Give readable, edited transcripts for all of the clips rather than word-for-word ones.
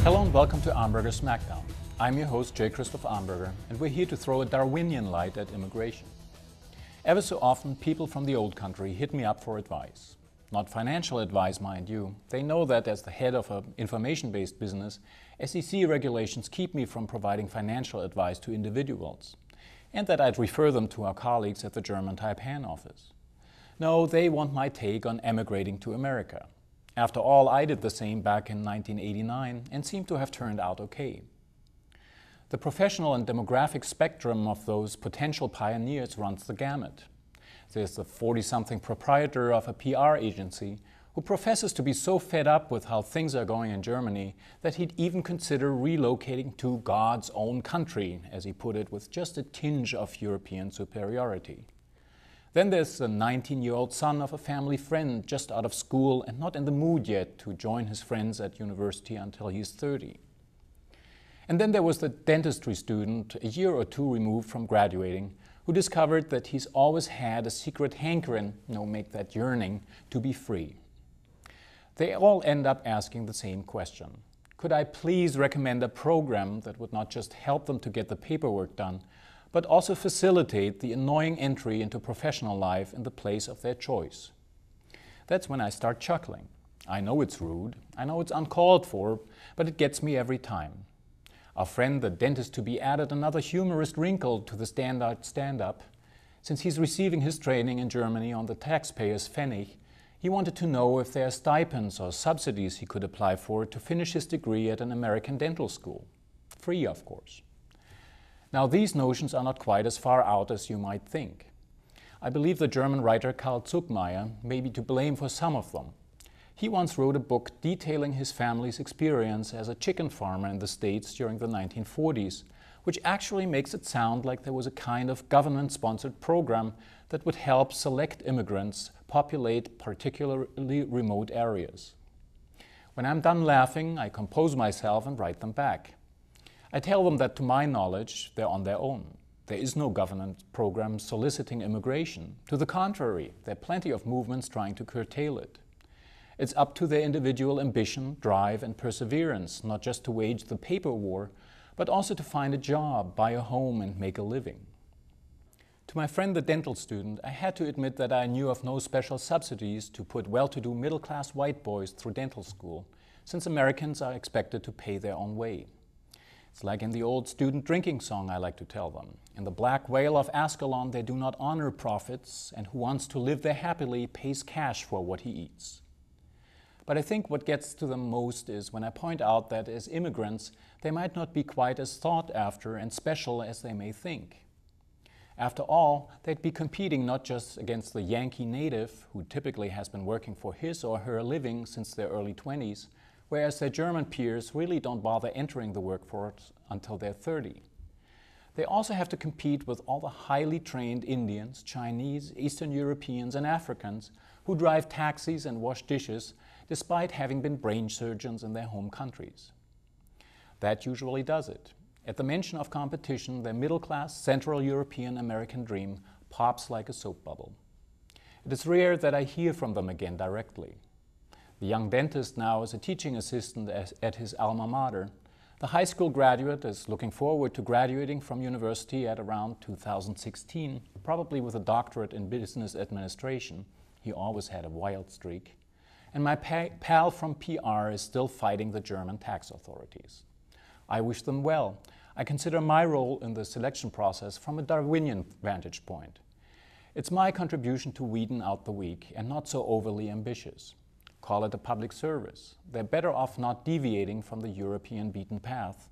Hello and welcome to Amberger Smackdown. I'm your host, Christoph Amberger, and we're here to throw a Darwinian light at immigration. Ever so often, people from the old country hit me up for advice. Not financial advice, mind you. They know that as the head of an information-based business, SEC regulations keep me from providing financial advice to individuals, and that I'd refer them to our colleagues at the German TFN office. No, they want my take on emigrating to America. After all, I did the same back in 1989 and seemed to have turned out okay. The professional and demographic spectrum of those potential pioneers runs the gamut. There's the 40-something proprietor of a PR agency who professes to be so fed up with how things are going in Germany that he'd even consider relocating to God's own country, as he put it, with just a tinge of European superiority. Then there's the 19-year-old son of a family friend just out of school and not in the mood yet to join his friends at university until he's 30. And then there was the dentistry student a year or two removed from graduating who discovered that he's always had a secret hankering, make that yearning, to be free. They all end up asking the same question. Could I please recommend a program that would not just help them to get the paperwork done, but also facilitate the annoying entry into professional life in the place of their choice? That's when I start chuckling. I know it's rude, I know it's uncalled for, but it gets me every time. Our friend the dentist-to-be added another humorous wrinkle to the standard stand-up. Since he's receiving his training in Germany on the taxpayer's Pfennig, he wanted to know if there are stipends or subsidies he could apply for to finish his degree at an American dental school. Free, of course. Now, these notions are not quite as far out as you might think. I believe the German writer Karl Zuckmayer may be to blame for some of them. He once wrote a book detailing his family's experience as a chicken farmer in the States during the 1940s, which actually makes it sound like there was a kind of government-sponsored program that would help select immigrants populate particularly remote areas. When I'm done laughing, I compose myself and write them back. I tell them that to my knowledge, they're on their own. There is no government program soliciting immigration. To the contrary, there are plenty of movements trying to curtail it. It's up to their individual ambition, drive, and perseverance, not just to wage the paper war, but also to find a job, buy a home, and make a living. To my friend the dental student, I had to admit that I knew of no special subsidies to put well-to-do middle-class white boys through dental school, since Americans are expected to pay their own way. It's like in the old student drinking song I like to tell them. In the black whale of Ascalon, they do not honor profits, and who wants to live there happily pays cash for what he eats. But I think what gets to them most is when I point out that as immigrants, they might not be quite as sought after and special as they may think. After all, they'd be competing not just against the Yankee native, who typically has been working for his or her living since their early 20s, whereas their German peers really don't bother entering the workforce until they're 30. They also have to compete with all the highly trained Indians, Chinese, Eastern Europeans, and Africans who drive taxis and wash dishes despite having been brain surgeons in their home countries. That usually does it. At the mention of competition, their middle-class Central European American dream pops like a soap bubble. It is rare that I hear from them again directly. The young dentist now is a teaching assistant at his alma mater. The high school graduate is looking forward to graduating from university at around 2016, probably with a doctorate in business administration. He always had a wild streak. And my pal from PR is still fighting the German tax authorities. I wish them well. I consider my role in the selection process from a Darwinian vantage point. It's my contribution to weeding out the weak and not so overly ambitious. Call it a public service. They're better off not deviating from the European beaten path,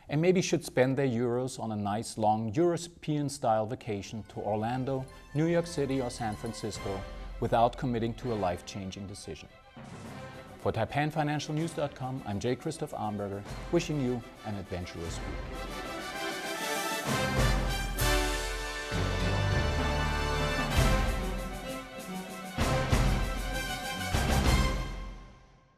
and maybe should spend their euros on a nice long European-style vacation to Orlando, New York City, or San Francisco without committing to a life-changing decision. For TaipanFinancialNews.com, I'm Christoph Amberger, wishing you an adventurous week.